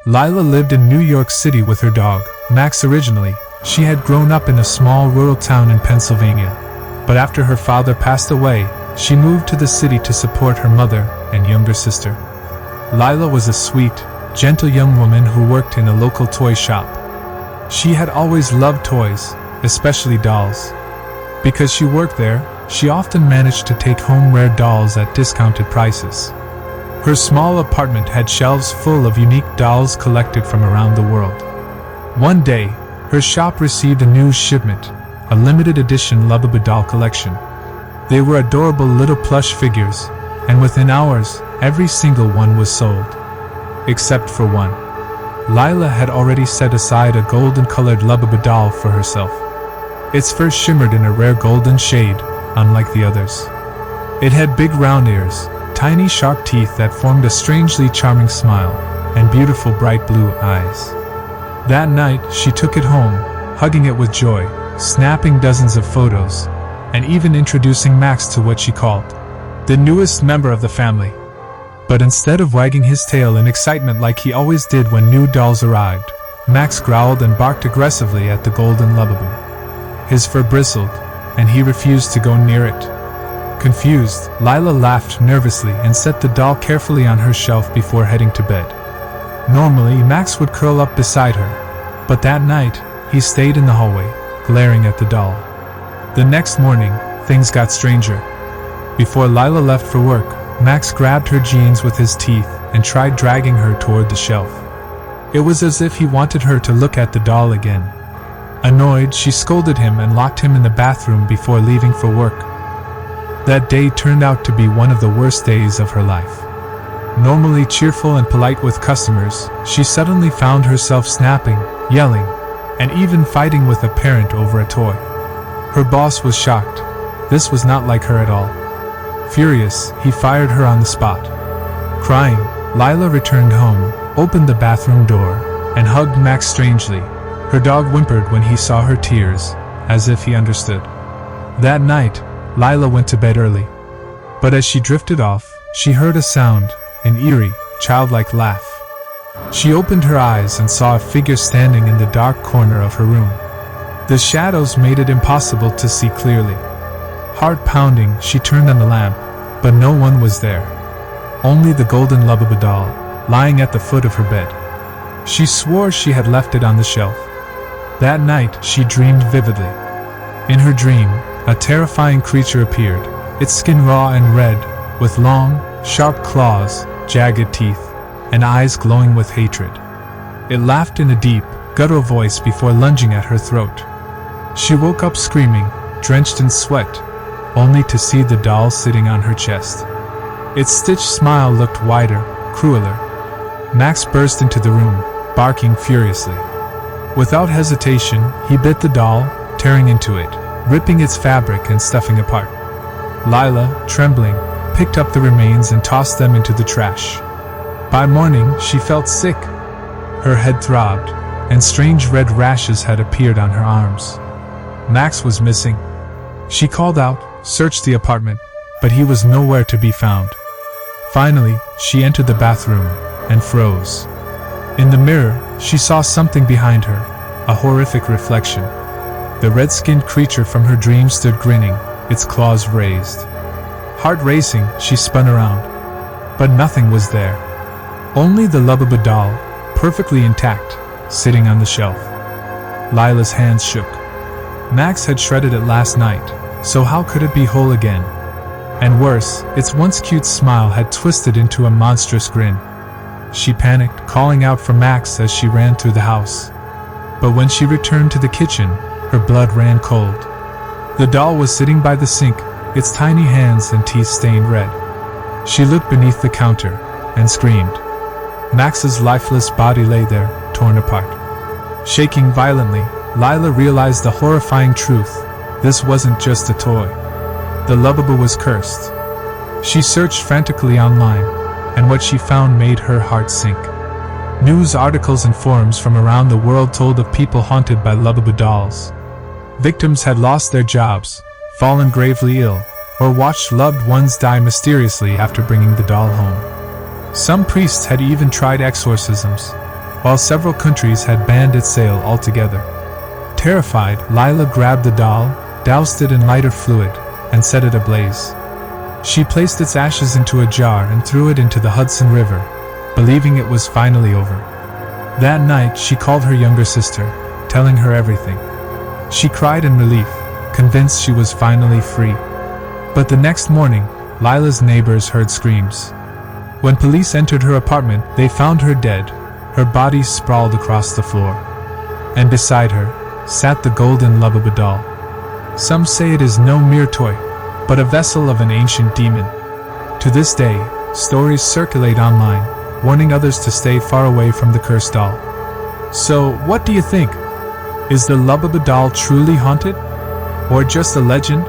Lila lived in New York City with her dog, Max. Originally, she had grown up in a small rural town in Pennsylvania. But after her father passed away, she moved to the city to support her mother and younger sister. Lila was a sweet, gentle young woman who worked in a local toy shop. She had always loved toys, especially dolls. Because she worked there, she often managed to take home rare dolls at discounted prices. Her small apartment had shelves full of unique dolls collected from around the world. One day, her shop received a new shipment, a limited edition Lubbubu doll collection. They were adorable little plush figures, and within hours, every single one was sold. Except for one. Lila had already set aside a golden-colored Lubbubu doll for herself. Its fur shimmered in a rare golden shade, unlike the others. It had big round ears, tiny sharp teeth that formed a strangely charming smile, and beautiful bright blue eyes. That night, she took it home, hugging it with joy, snapping dozens of photos, and even introducing Max to what she called the newest member of the family. But instead of wagging his tail in excitement like he always did when new dolls arrived, Max growled and barked aggressively at the golden Lubbubu. His fur bristled, and he refused to go near it. Confused, Lila laughed nervously and set the doll carefully on her shelf before heading to bed. Normally, Max would curl up beside her, but that night, he stayed in the hallway, glaring at the doll. The next morning, things got stranger. Before Lila left for work, Max grabbed her jeans with his teeth and tried dragging her toward the shelf. It was as if he wanted her to look at the doll again. Annoyed, she scolded him and locked him in the bathroom before leaving for work. That day turned out to be one of the worst days of her life. Normally cheerful and polite with customers, she suddenly found herself snapping, yelling, and even fighting with a parent over a toy. Her boss was shocked. This was not like her at all. Furious, he fired her on the spot. Crying, Lila returned home, opened the bathroom door, and hugged Max strangely. Her dog whimpered when he saw her tears, as if he understood. That night, Lila went to bed early. But as she drifted off, she heard a sound, an eerie, childlike laugh. She opened her eyes and saw a figure standing in the dark corner of her room. The shadows made it impossible to see clearly. Heart pounding, she turned on the lamp, but no one was there. Only the golden Lubbubu doll, lying at the foot of her bed. She swore she had left it on the shelf. That night, she dreamed vividly. In her dream, a terrifying creature appeared, its skin raw and red, with long, sharp claws, jagged teeth, and eyes glowing with hatred. It laughed in a deep, guttural voice before lunging at her throat. She woke up screaming, drenched in sweat, only to see the doll sitting on her chest. Its stitched smile looked wider, crueler. Max burst into the room, barking furiously. Without hesitation, he bit the doll, tearing into it, ripping its fabric and stuffing apart. Lila, trembling, picked up the remains and tossed them into the trash. By morning, she felt sick. Her head throbbed, and strange red rashes had appeared on her arms. Max was missing. She called out, searched the apartment, but he was nowhere to be found. Finally, she entered the bathroom, and froze. In the mirror, she saw something behind her, a horrific reflection. The red-skinned creature from her dream stood grinning, its claws raised. Heart racing, she spun around. But nothing was there. Only the Lubbubu doll, perfectly intact, sitting on the shelf. Lila's hands shook. Max had shredded it last night, so how could it be whole again? And worse, its once cute smile had twisted into a monstrous grin. She panicked, calling out for Max as she ran through the house. But when she returned to the kitchen, her blood ran cold. The doll was sitting by the sink, its tiny hands and teeth stained red. She looked beneath the counter, and screamed. Max's lifeless body lay there, torn apart. Shaking violently, Lila realized the horrifying truth. This wasn't just a toy. The Lubbubu was cursed. She searched frantically online, and what she found made her heart sink. News articles and forums from around the world told of people haunted by Lubbubu dolls. Victims had lost their jobs, fallen gravely ill, or watched loved ones die mysteriously after bringing the doll home. Some priests had even tried exorcisms. while several countries had banned its sale altogether. Terrified, Lila grabbed the doll, doused it in lighter fluid, and set it ablaze. She placed its ashes into a jar and threw it into the Hudson River, believing it was finally over. That night, she called her younger sister, telling her everything. She cried in relief, convinced she was finally free. But the next morning, Lila's neighbors heard screams. When police entered her apartment, they found her dead, her body sprawled across the floor. And beside her, sat the golden Lubbubu doll. Some say it is no mere toy, but a vessel of an ancient demon. To this day, stories circulate online, warning others to stay far away from the cursed doll. So, what do you think? Is the Lubbubu doll truly haunted? Or just a legend?